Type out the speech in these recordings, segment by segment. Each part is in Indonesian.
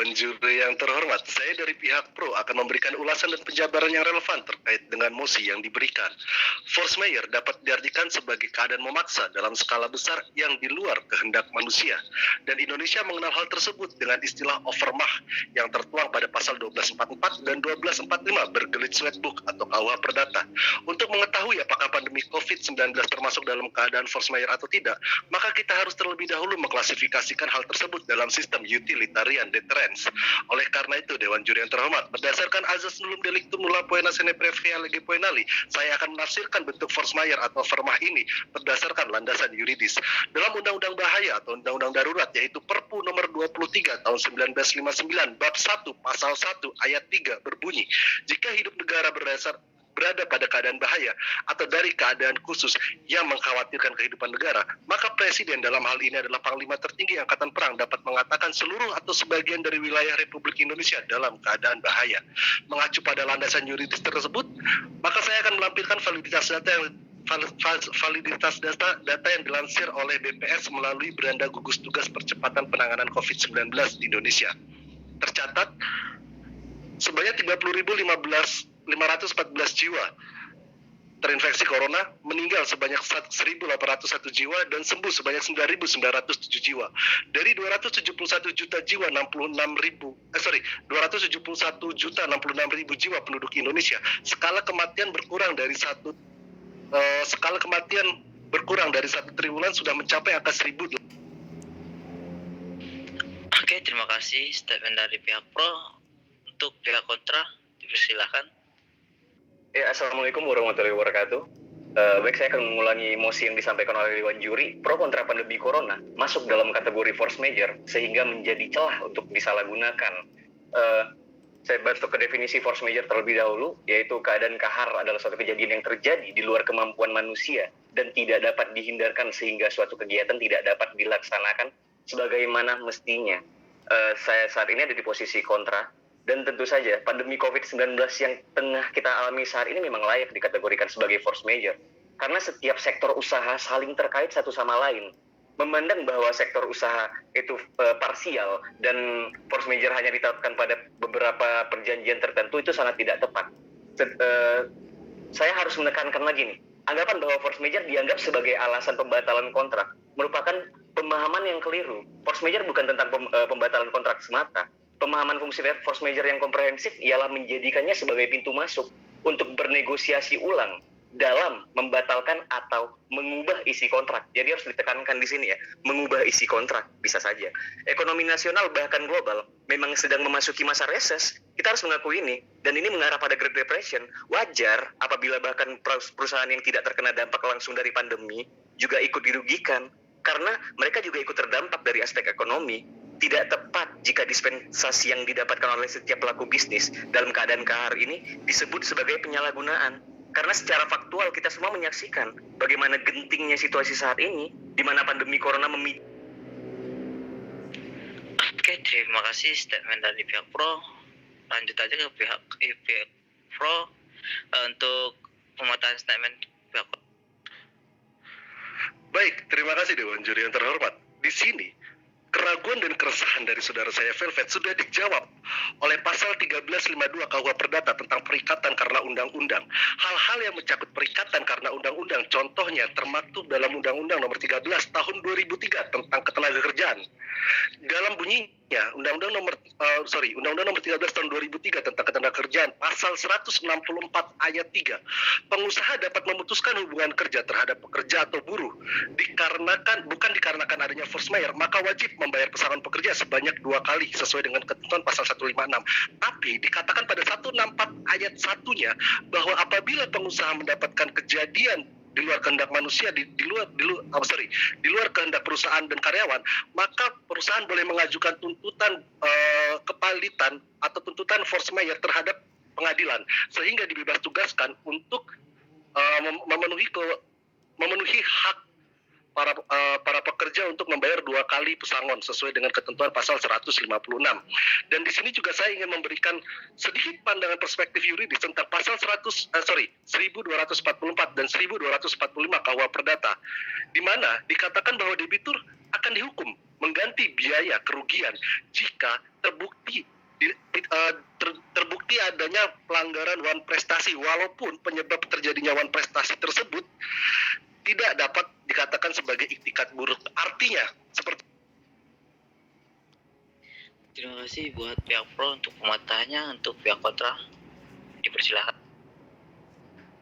Dewan Juri yang terhormat, saya dari pihak pro akan memberikan ulasan dan penjabaran yang relevan terkait dengan mosi yang diberikan. Force majeure dapat diartikan sebagai keadaan memaksa dalam skala besar yang di luar kehendak manusia. Dan Indonesia mengenal hal tersebut dengan istilah overmah yang tertuang pada pasal 1244 dan 1245 bergelit Swedbook atau KUH Perdata. Untuk mengetahui apakah pandemi COVID-19 termasuk dalam keadaan force majeure atau tidak, maka kita harus terlebih dahulu mengklasifikasikan hal tersebut dalam sistem utilitarian deterrence. Oleh karena itu, Dewan Juri yang terhormat, berdasarkan azas nullum delictum nulla poena sine previa lege poenali, saya akan menafsirkan bentuk force majeure atau vermah ini berdasarkan landasan yuridis. Dalam Undang-Undang Bahaya atau Undang-Undang Darurat, yaitu Perpu nomor 23 tahun 1959 bab 1 pasal 1 ayat 3 berbunyi, jika hidup negara berada pada keadaan bahaya atau dari keadaan khusus yang mengkhawatirkan kehidupan negara, maka Presiden dalam hal ini adalah Panglima tertinggi Angkatan Perang dapat mengatakan seluruh atau sebagian dari wilayah Republik Indonesia dalam keadaan bahaya. Mengacu pada landasan yuridis tersebut, maka saya akan melampirkan validitas data yang dilansir oleh BPS melalui Beranda Gugus Tugas Percepatan Penanganan COVID-19 di Indonesia. Tercatat sebanyak 30.514 jiwa terinfeksi corona, meninggal sebanyak 1.801 jiwa, dan sembuh sebanyak 9.907 jiwa. Dari 271 juta jiwa 271.066.000 jiwa penduduk Indonesia, skala kematian berkurang dari 1 triwulan sudah mencapai angka 1.000. Oke, terima kasih statement dari pihak pro. Untuk pihak kontra, dipersilakan. Assalamualaikum warahmatullahi wabarakatuh. Baik, saya akan mengulangi mosi yang disampaikan oleh Dewan Juri. Pro kontra pandemi corona masuk dalam kategori force majeure sehingga menjadi celah untuk disalahgunakan. Saya masuk ke definisi force majeure terlebih dahulu, yaitu keadaan kahar adalah suatu kejadian yang terjadi di luar kemampuan manusia dan tidak dapat dihindarkan sehingga suatu kegiatan tidak dapat dilaksanakan sebagaimana mestinya. Saya saat ini ada di posisi kontra. Dan tentu saja pandemi COVID-19 yang tengah kita alami saat ini memang layak dikategorikan sebagai force majeure. Karena setiap sektor usaha saling terkait satu sama lain. Memandang bahwa sektor usaha itu parsial dan force majeure hanya ditetapkan pada beberapa perjanjian tertentu itu sangat tidak tepat. Saya harus menekankan lagi nih, anggapan bahwa force majeure dianggap sebagai alasan pembatalan kontrak merupakan pemahaman yang keliru. Force majeure bukan tentang pembatalan kontrak semata. Pemahaman fungsi force majeure yang komprehensif ialah menjadikannya sebagai pintu masuk untuk bernegosiasi ulang dalam membatalkan atau mengubah isi kontrak. Jadi harus ditekankan di sini ya, mengubah isi kontrak bisa saja. Ekonomi nasional bahkan global memang sedang memasuki masa reses. Kita harus mengakui ini, dan ini mengarah pada Great Depression. Wajar apabila bahkan perusahaan yang tidak terkena dampak langsung dari pandemi juga ikut dirugikan, karena mereka juga ikut terdampak dari aspek ekonomi. Tidak tepat jika dispensasi yang didapatkan oleh setiap pelaku bisnis dalam keadaan kahar ini disebut sebagai penyalahgunaan. Karena secara faktual kita semua menyaksikan bagaimana gentingnya situasi saat ini, di mana pandemi corona Oke, terima kasih statement dari pihak pro. Lanjut aja ke pihak pro untuk pemotongan statement pihak pro. Baik, terima kasih Dewan Juri yang terhormat. Di sini keraguan dan keresahan dari saudara saya Velvet sudah dijawab oleh pasal 1352 KUH Perdata tentang perikatan karena undang-undang. Hal-hal yang mencakup perikatan karena undang-undang, contohnya termaktub dalam Undang-Undang Nomor 13 Tahun 2003 tentang Ketenagakerjaan. Dalam bunyinya, Undang-Undang Nomor 13 Tahun 2003 tentang Ketenagakerjaan, pasal 164 ayat 3, pengusaha dapat memutuskan hubungan kerja terhadap pekerja atau buruh bukan dikarenakan adanya force majeure, maka wajib membayar pesangon pekerja sebanyak 2 kali sesuai dengan ketentuan pasal 156. Tapi dikatakan pada 164 ayat 1-nya bahwa apabila pengusaha mendapatkan kejadian di luar kehendak manusia, di luar kehendak perusahaan dan karyawan, maka perusahaan boleh mengajukan tuntutan kepalitan atau tuntutan force majeure terhadap pengadilan sehingga dibebas tugaskan untuk memenuhi hak para pekerja untuk membayar 2 kali pesangon sesuai dengan ketentuan pasal 156. Dan di sini juga saya ingin memberikan sedikit pandangan perspektif yuridis tentang pasal 1244 dan 1245 KUH Perdata, di mana dikatakan bahwa debitur akan dihukum mengganti biaya kerugian jika terbukti terbukti adanya pelanggaran wan prestasi, walaupun penyebab terjadinya wan prestasi tersebut tidak dapat dikatakan sebagai iktikat buruk. Artinya seperti Terima kasih buat pihak pro untuk pematahannya. Untuk pihak kontra dipersilakan.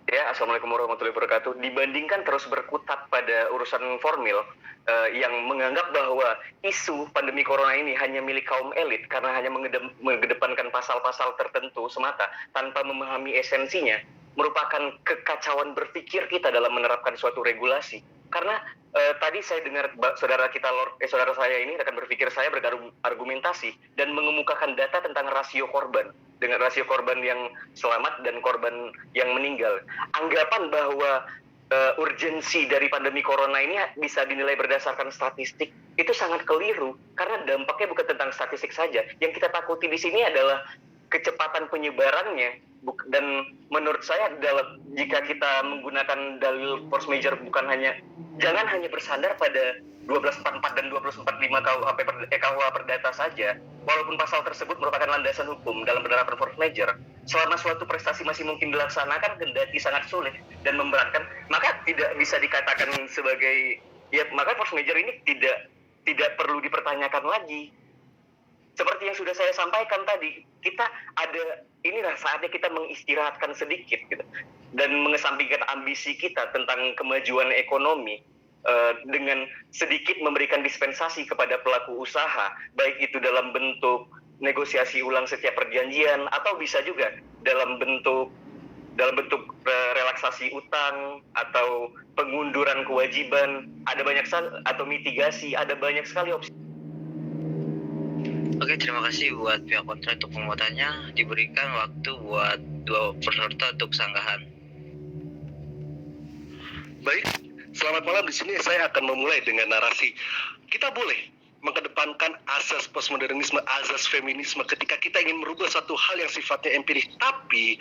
Ya, Assalamualaikum warahmatullahi wabarakatuh. Dibandingkan terus berkutat pada urusan formil yang menganggap bahwa isu pandemi corona ini hanya milik kaum elit karena hanya mengedepankan pasal-pasal tertentu semata tanpa memahami esensinya, merupakan kekacauan berpikir kita dalam menerapkan suatu regulasi. Karena tadi saya dengar saudara saya ini, rekan berpikir saya berargumentasi dan mengemukakan data tentang rasio korban, dengan rasio korban yang selamat dan korban yang meninggal. Anggapan bahwa urgensi dari pandemi corona ini bisa dinilai berdasarkan statistik itu sangat keliru, karena dampaknya bukan tentang statistik saja. Yang kita takuti di sini adalah kecepatan penyebarannya. Dan menurut saya jika kita menggunakan dalil force major jangan hanya bersandar pada 1244 dan 1245 KUH Perdata saja, walaupun pasal tersebut merupakan landasan hukum dalam penerapan force major. Selama suatu prestasi masih mungkin dilaksanakan, kendati sangat sulit dan memberatkan, maka tidak bisa dikatakan sebagai, ya maka force major ini tidak perlu dipertanyakan lagi. Seperti yang sudah saya sampaikan tadi, inilah saatnya kita mengistirahatkan sedikit gitu, dan mengesampingkan ambisi kita tentang kemajuan ekonomi dengan sedikit memberikan dispensasi kepada pelaku usaha, baik itu dalam bentuk negosiasi ulang setiap perjanjian atau bisa juga dalam bentuk relaksasi utang atau pengunduran kewajiban, atau mitigasi, ada banyak sekali opsi. Oke, terima kasih buat pihak kontra untuk pembuatannya. Diberikan waktu buat dua peserta untuk sanggahan. baik, selamat malam. Di sini saya akan memulai dengan narasi. Kita boleh mengedepankan asas postmodernisme, asas feminisme ketika kita ingin merubah satu hal yang sifatnya empirik. Tapi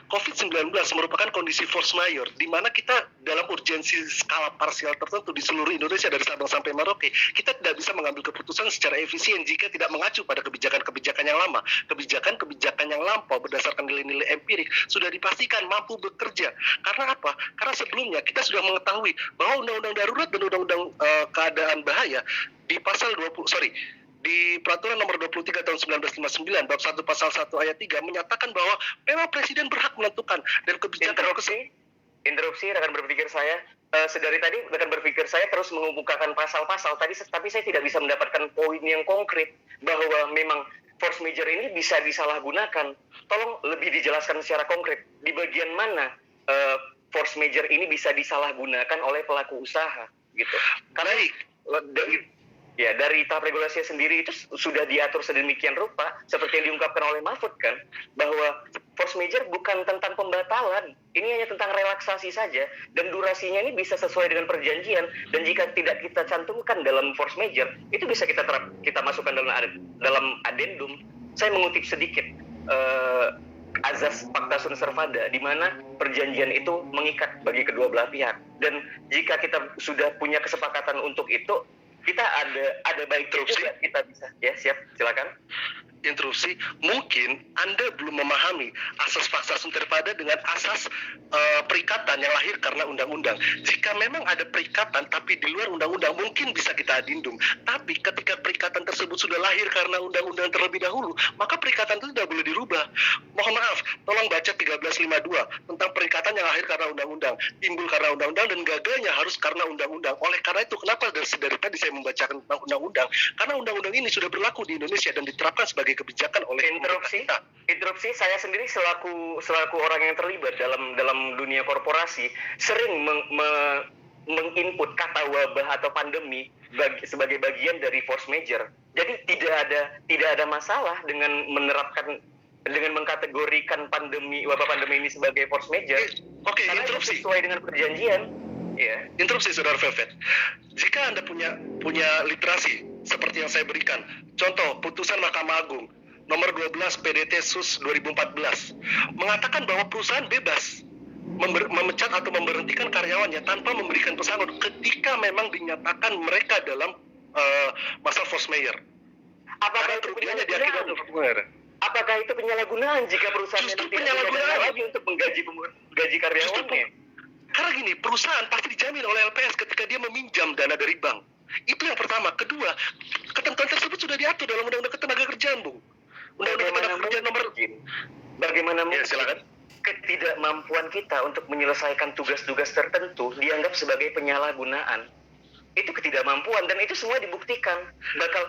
COVID-19 merupakan kondisi force majeure di mana kita dalam urgensi skala parsial tertentu di seluruh Indonesia dari Sabang sampai Merauke, kita tidak bisa mengambil keputusan secara efisien jika tidak mengacu pada kebijakan-kebijakan yang lama. Kebijakan-kebijakan yang lampau berdasarkan nilai-nilai empirik sudah dipastikan mampu bekerja. Karena apa? Karena sebelumnya kita sudah mengetahui bahwa undang-undang darurat dan undang-undang keadaan bahaya di peraturan nomor 23 tahun 1959 bab 1 pasal 1 ayat 3 menyatakan bahwa memang presiden berhak menentukan dan kebijakan interupsi rekan berpikir saya. Sedari tadi rekan berpikir saya terus mengemukakan pasal-pasal tadi, tapi saya tidak bisa mendapatkan poin yang konkret bahwa memang force major ini bisa disalahgunakan. Tolong lebih dijelaskan secara konkret di bagian mana force major ini bisa disalahgunakan oleh pelaku usaha gitu. Karena dari tahap regulasi sendiri itu sudah diatur sedemikian rupa seperti yang diungkapkan oleh Mahfud kan, bahwa force major bukan tentang pembatalan, ini hanya tentang relaksasi saja, dan durasinya ini bisa sesuai dengan perjanjian, dan jika tidak kita cantumkan dalam force major itu bisa kita masukkan dalam addendum. Saya mengutip sedikit azas pacta sunt servanda, di mana perjanjian itu mengikat bagi kedua belah pihak, dan jika kita sudah punya kesepakatan untuk itu, kita ada baik juga kita bisa. Ya, siap, silakan. Interupsi, mungkin Anda belum memahami asas paksa sunt servanda dengan asas perikatan yang lahir karena undang-undang. Jika memang ada perikatan tapi di luar undang-undang, mungkin bisa kita adindum. Tapi ketika perikatan tersebut sudah lahir karena undang-undang terlebih dahulu, maka perikatan itu tidak boleh dirubah. Mohon maaf, tolong baca 1352 tentang perikatan yang lahir karena undang-undang, timbul karena undang-undang, dan gagalnya harus karena undang-undang. Oleh karena itu, kenapa dari tadi saya membacakan tentang undang-undang? Karena undang-undang ini sudah berlaku di Indonesia dan diterapkan sebagai kebijakan oleh interupsi. Saya sendiri selaku orang yang terlibat dalam dunia korporasi sering menginput kata wabah atau pandemi sebagai bagian dari force major. Jadi tidak ada masalah dengan mengkategorikan wabah pandemi ini sebagai force major. Oke, karena interupsi. itu sesuai dengan perjanjian. Ya. Interupsi, Saudara Velvet. Jika Anda punya literasi seperti yang saya berikan, contoh putusan Mahkamah Agung nomor 12 PDT Sus 2014 mengatakan bahwa perusahaan bebas memecat atau memberhentikan karyawannya tanpa memberikan pesangon ketika memang dinyatakan mereka dalam masa force majeure. Apakah itu apakah itu penyalahgunaan jika perusahaan Justru memang tidak penyalahgunaan. punya dana lagi untuk gaji karyawannya? Karena gini, perusahaan pasti dijamin oleh LPS ketika dia meminjam dana dari bank. Itu yang pertama. Kedua, ketentuan tersebut sudah diatur dalam Undang-Undang Ketenagakerjaan, Bung. Undang-Undang Ketenagakerjaan nomor... Bagaimana Ya, mungkin silakan. ketidakmampuan kita untuk menyelesaikan tugas-tugas tertentu dianggap sebagai penyalahgunaan? Itu ketidakmampuan, dan itu semua dibuktikan. Bakal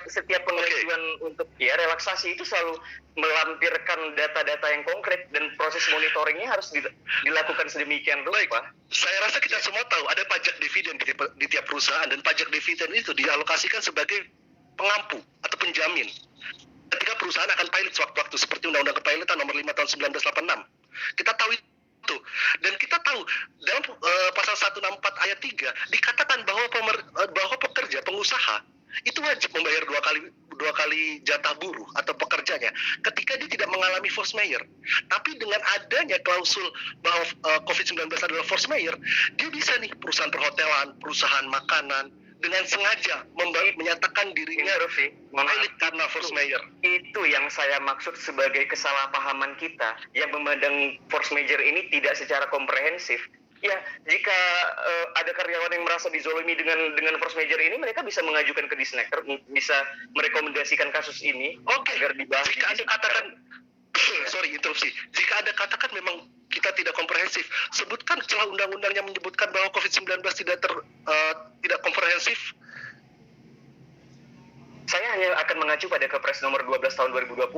setiap pengajuan untuk relaksasi itu selalu melampirkan data-data yang konkret, dan proses monitoringnya harus dilakukan sedemikian rupa. Baik, saya rasa kita semua tahu ada pajak dividen di tiap perusahaan, dan pajak dividen itu dialokasikan sebagai pengampu atau penjamin ketika perusahaan akan pilot sewaktu-waktu, seperti Undang-Undang Kepilotan nomor 5 tahun 1986. Kita tahu itu, dan kita tahu dalam pasal 164 ayat 3 dikatakan bahwa pekerja, pengusaha itu wajib membayar dua kali jatah buruh atau pekerjanya ketika dia tidak mengalami force majeure. Tapi dengan adanya klausul bahwa COVID-19 adalah force majeure, dia bisa nih, perusahaan perhotelan, perusahaan makanan, dengan sengaja menyatakan dirinya pilot karena force majeure. Itu yang saya maksud sebagai kesalahpahaman kita yang memandang force majeure ini tidak secara komprehensif. Ya, jika ada karyawan yang merasa dizolimi dengan force majeure ini, mereka bisa mengajukan ke Disnaker, bisa merekomendasikan kasus ini agar dibahas. Jika Anda katakan, sorry interupsi, jika Anda katakan memang kita tidak komprehensif, sebutkan celah undang-undang yang menyebutkan bahwa COVID-19 tidak komprehensif. Saya hanya akan mengacu pada Kepres nomor 12 tahun 2020